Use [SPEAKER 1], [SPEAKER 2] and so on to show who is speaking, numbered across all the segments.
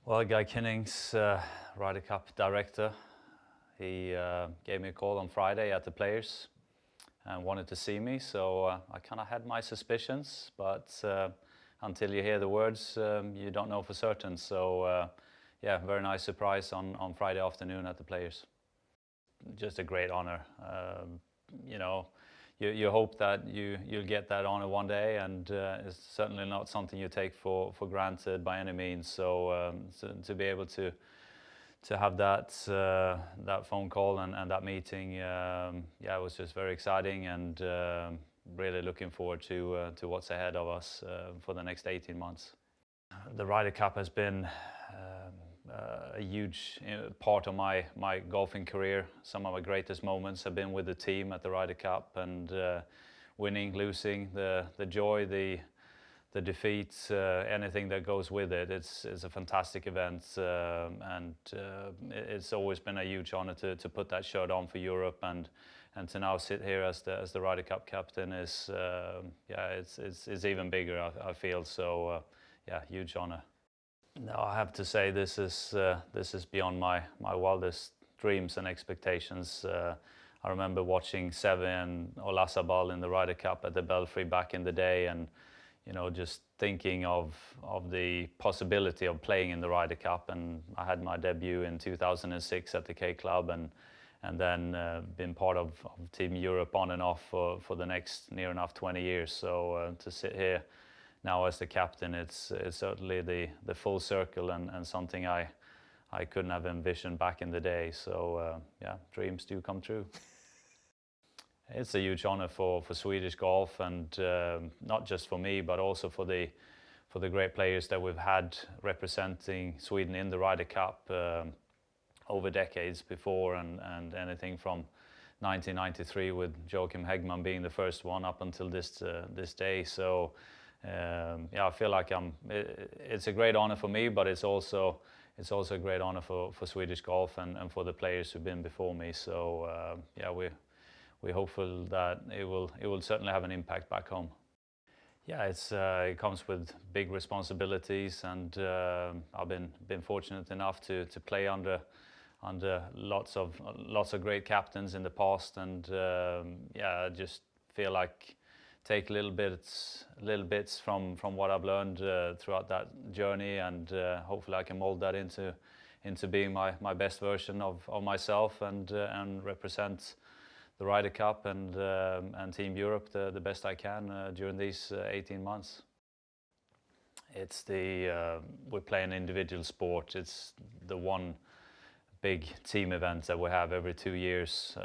[SPEAKER 1] Well, Guy Kinning's Ryder Cup director, he gave me a call on Friday at the Players and wanted to see me, so I kind of had my suspicions, but until you hear the words, you don't know for certain. So yeah, very nice surprise on Friday afternoon at the Players. Just a great honor. You know, you hope that you'll get that honor one day, and it's certainly not something you take for granted by any means. So, to be able to have that phone call and that meeting, yeah, it was just very exciting, and really looking forward to what's ahead of us for the next 18 months. The Ryder Cup has been a huge part of my golfing career. Some of my greatest moments have been with the team at the Ryder Cup, and winning, losing, the joy, the defeats, anything that goes with it. It's a fantastic event, and it's always been a huge honor to put that shirt on for Europe, and to now sit here as the Ryder Cup captain is, yeah, it's even bigger, I feel. So yeah, huge honor. No, I have to say this is beyond my wildest dreams and expectations. I remember watching Seve and Olasabal in the Ryder Cup at the Belfry back in the day, and you know, just thinking of the possibility of playing in the Ryder Cup. And I had my debut in 2006 at the K Club, and then been part of Team Europe on and off for the next near enough 20 years. So to sit here now as the captain, it's certainly the full circle, and something I couldn't have envisioned back in the day. So yeah, dreams do come true. It's a huge honor for Swedish golf, and not just for me, but also for the great players that we've had representing Sweden in the Ryder Cup over decades before, and anything from 1993 with Joachim Hegman being the first one up until this day. So yeah, I feel like it's a great honor for me, but it's also a great honor for Swedish golf and for the players who've been before me. So yeah, we're hopeful that it will certainly have an impact back home. Yeah, it comes with big responsibilities, and I've been fortunate enough to play under lots of great captains in the past, and yeah, I just feel like take little bits from what I've learned throughout that journey, and hopefully I can mold that into being my best version of myself, and represent the Ryder Cup and Team Europe the best I can during these 18 months. It's we play an individual sport. It's the one big team event that we have every 2 years.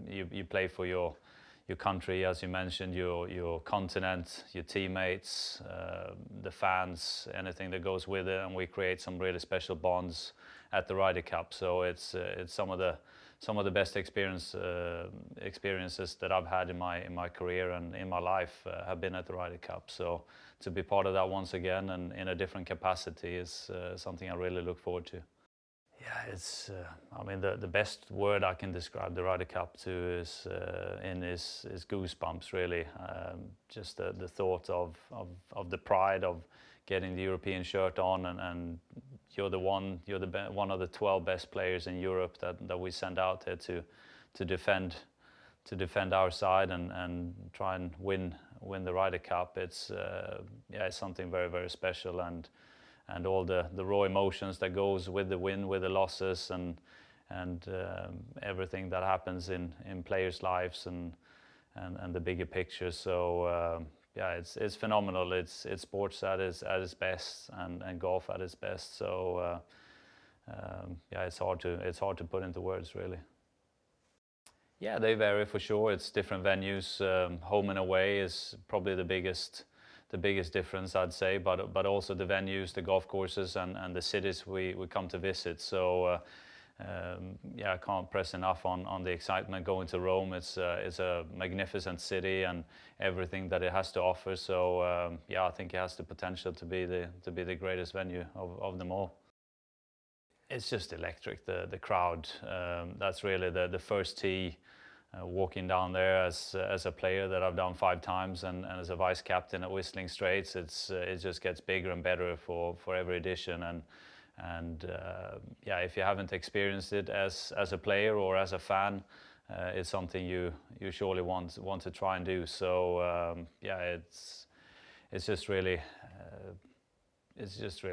[SPEAKER 1] You play for your country, as you mentioned, your continent, your teammates, the fans, anything that goes with it, and we create some really special bonds at the Ryder Cup. So it's some of the best experiences that I've had in my career and in my life have been at the Ryder Cup. So to be part of that once again and in a different capacity is something I really look forward to. Yeah, it's. I mean, the best word I can describe the Ryder Cup to is goosebumps. Really, just the thought of the pride of getting the European shirt on, and you're one of the 12 best players in Europe that we send out there to defend our side and try and win the Ryder Cup. It's yeah, it's something very, very special, and all the raw emotions that goes with the win, with the losses, and everything that happens in players' lives, and the bigger picture. So yeah, it's phenomenal. It's sports at its best, and golf at its best. So yeah, it's hard to put into words, really. Yeah, they vary for sure. It's different venues. Home and away is probably the biggest difference, I'd say, but also the venues, the golf courses, and the cities we come to visit. So yeah, I can't press enough on the excitement going to Rome. It's a magnificent city and everything that it has to offer. So yeah, I think it has the potential to be the greatest venue of them all. It's just electric. The crowd. That's really the first tee. Walking down there as a player that I've done 5 times, and as a vice captain at Whistling Straits, it just gets bigger and better for every edition, And yeah, if you haven't experienced it as a player or as a fan, it's something you surely want to try and do. So yeah, it's just really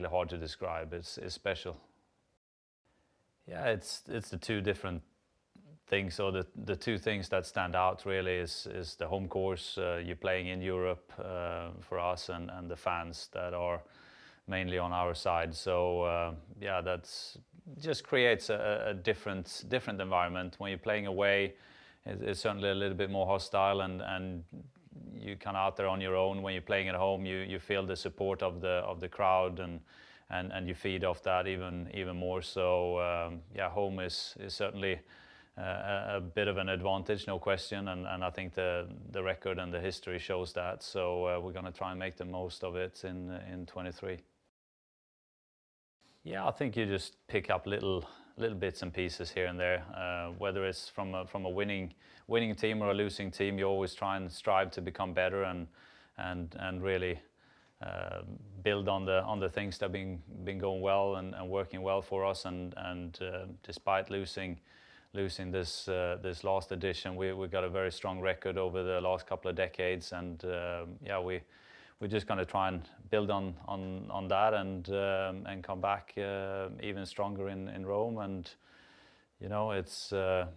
[SPEAKER 1] hard to describe. It's special. Yeah, it's the two different things. So the two things that stand out really is the home course. You're playing in Europe for us, and the fans that are mainly on our side. So yeah, that's just creates a different environment. When you're playing away, it's certainly a little bit more hostile, and you kind of out there on your own. When you're playing at home, you feel the support of the crowd, and you feed off that even more. So yeah, home is certainly a bit of an advantage, no question, and I think the record and the history shows that. So we're going to try and make the most of it in 23. Yeah, I think you just pick up little bits and pieces here and there. Whether it's from a winning team or a losing team, you always try and strive to become better and really build on the things that have been going well and working well for us. And despite losing this last edition, we got a very strong record over the last couple of decades, and yeah, we're just going to try and build on that and come back even stronger in Rome. And you know, it's a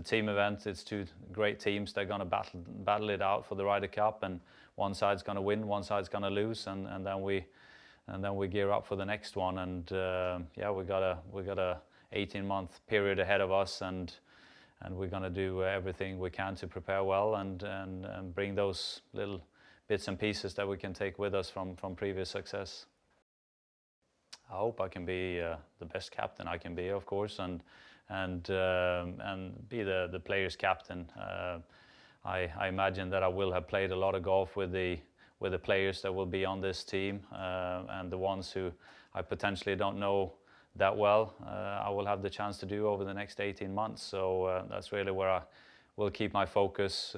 [SPEAKER 1] team event. It's two great teams that are going to battle it out for the Ryder Cup, and one side's going to win, one side's going to lose, and then we gear up for the next one. And yeah, we got a 18-month period ahead of us, and we're going to do everything we can to prepare well and bring those little bits and pieces that we can take with us from previous success. I hope I can be the best captain I can be, of course, and be the player's captain. I imagine that I will have played a lot of golf with the players that will be on this team, and the ones who I potentially don't know that well, I will have the chance to do over the next 18 months. So that's really where I will keep my focus.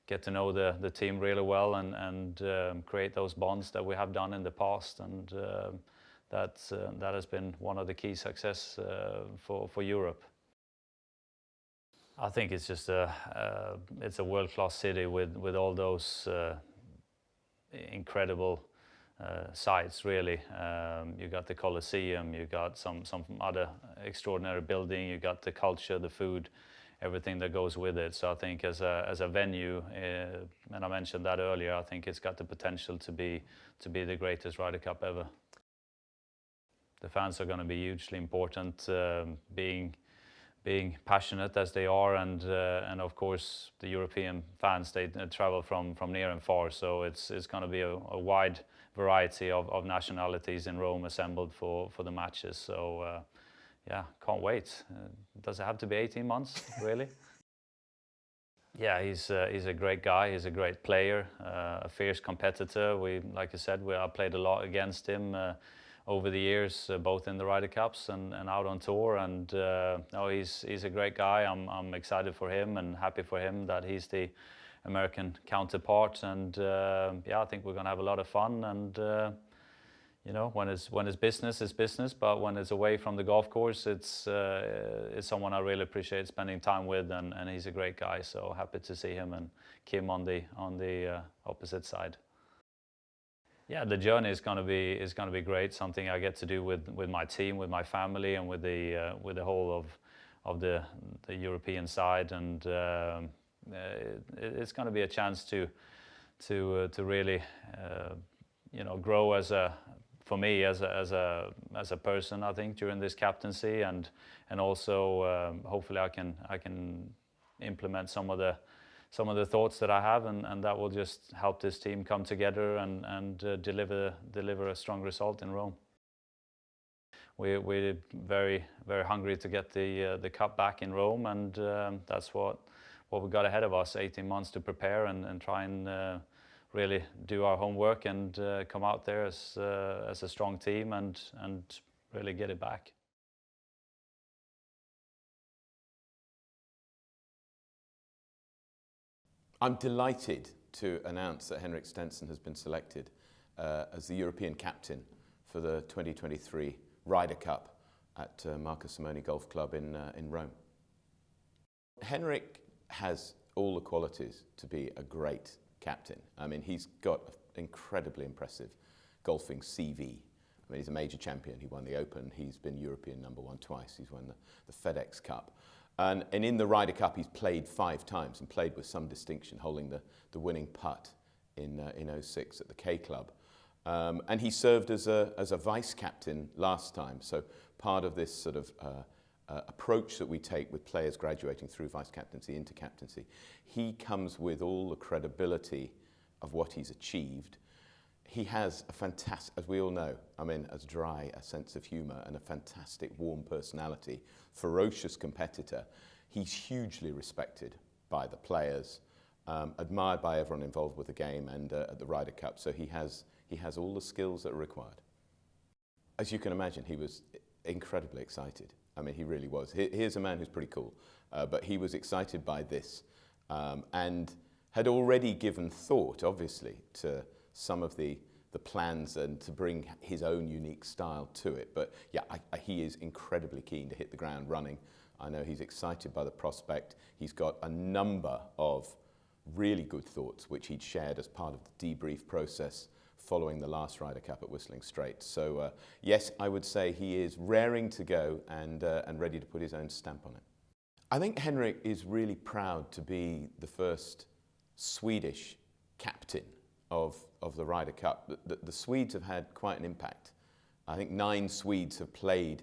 [SPEAKER 1] Get to know the team really well, and create those bonds that we have done in the past, and that has been one of the key success for Europe. I think it's just it's a world-class city with all those incredible sites, really. You got the Colosseum, you got some other extraordinary building, you got the culture, the food, everything that goes with it. So I think as a venue, and I mentioned that earlier, I think it's got the potential to be the greatest Ryder Cup ever. The fans are going to be hugely important, being passionate as they are, and of course the European fans, they travel from near and far. So it's going to be a wide variety of nationalities in Rome assembled for the matches. So yeah, can't wait. Does it have to be 18 months, really? Yeah, he's a great guy. He's a great player, a fierce competitor. Like I said, I played a lot against him over the years, both in the Ryder Cups and out on tour. And no, he's a great guy. I'm excited for him and happy for him that he's the American counterpart. And yeah, I think we're going to have a lot of fun. And you know, when it's business, it's business. But when it's away from the golf course, it's someone I really appreciate spending time with, and he's a great guy. So happy to see him and Kim on the opposite side. Yeah, the journey is going to be great. Something I get to do with my team, with my family, and with the whole of the European side. And it's going to be a chance to really you know, grow for me as a person, I think, during this captaincy, and also hopefully I can implement some of the thoughts that I have, and that will just help this team come together and deliver a strong result in Rome. We're very hungry to get the cup back in Rome, and that's what we got ahead of us. 18 months to prepare and try and really do our homework and come out there as a strong team and really get it back.
[SPEAKER 2] I'm delighted to announce that Henrik Stenson has been selected as the European captain for the 2023 Ryder Cup at Marcus Simone Golf Club in Rome. Henrik has all the qualities to be a great captain. I mean, he's got an incredibly impressive golfing CV. I mean, he's a major champion. He won the Open. He's been European '1 twice. He's won the FedEx Cup. And in the Ryder Cup, he's played 5 times and played with some distinction, holding the winning putt in '06 at the K Club. And he served as a vice captain last time. So part of this sort of approach that we take with players graduating through vice captaincy into captaincy, he comes with all the credibility of what he's achieved. He has a fantastic, as we all know, I mean, as dry a sense of humour and a fantastic warm personality, ferocious competitor. He's hugely respected by the players, admired by everyone involved with the game and at the Ryder Cup. So he has all the skills that are required. As you can imagine, he was incredibly excited. I mean, he really was. Here's a man who's pretty cool, but he was excited by this and had already given thought, obviously, to some of the plans and to bring his own unique style to it. But yeah, he is incredibly keen to hit the ground running. I know he's excited by the prospect. He's got a number of really good thoughts which he'd shared as part of the debrief process following the last Ryder Cup at Whistling Straits. So yes, I would say he is raring to go and ready to put his own stamp on it. I think Henrik is really proud to be the first Swedish captain of the Ryder Cup. The Swedes have had quite an impact. I think 9 Swedes have played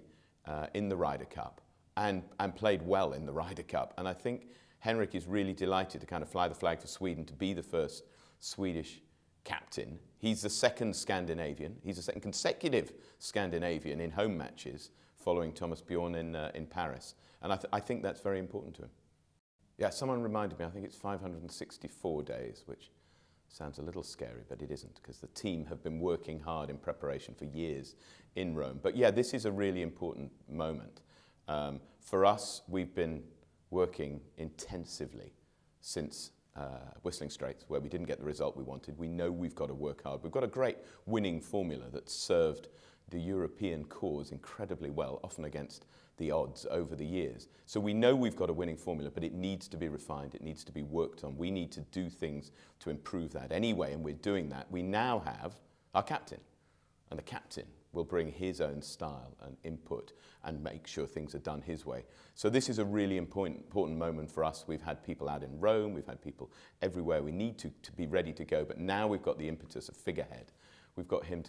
[SPEAKER 2] in the Ryder Cup and played well in the Ryder Cup. And I think Henrik is really delighted to kind of fly the flag for Sweden, to be the first Swedish captain. He's the second Scandinavian. He's the second consecutive Scandinavian in home matches, following Thomas Bjorn in Paris. And I think that's very important to him. Yeah, someone reminded me, I think it's 564 days, which sounds a little scary, but it isn't, because the team have been working hard in preparation for years in Rome. But yeah, this is a really important moment. For us, we've been working intensively since Whistling Straits, where we didn't get the result we wanted. We know we've got to work hard. We've got a great winning formula that's served the European cause incredibly well, often against the odds over the years. So we know we've got a winning formula, but it needs to be refined. It needs to be worked on. We need to do things to improve that anyway, and we're doing that. We now have our captain, and the captain will bring his own style and input and make sure things are done his way. So this is a really important moment for us. We've had people out in Rome, we've had people everywhere. We need to be ready to go, but now we've got the impetus of figurehead. We've got him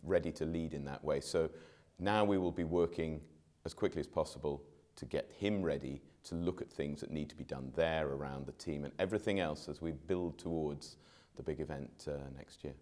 [SPEAKER 2] ready to lead in that way. So now we will be working as quickly as possible to get him ready to look at things that need to be done there around the team and everything else as we build towards the big event next year.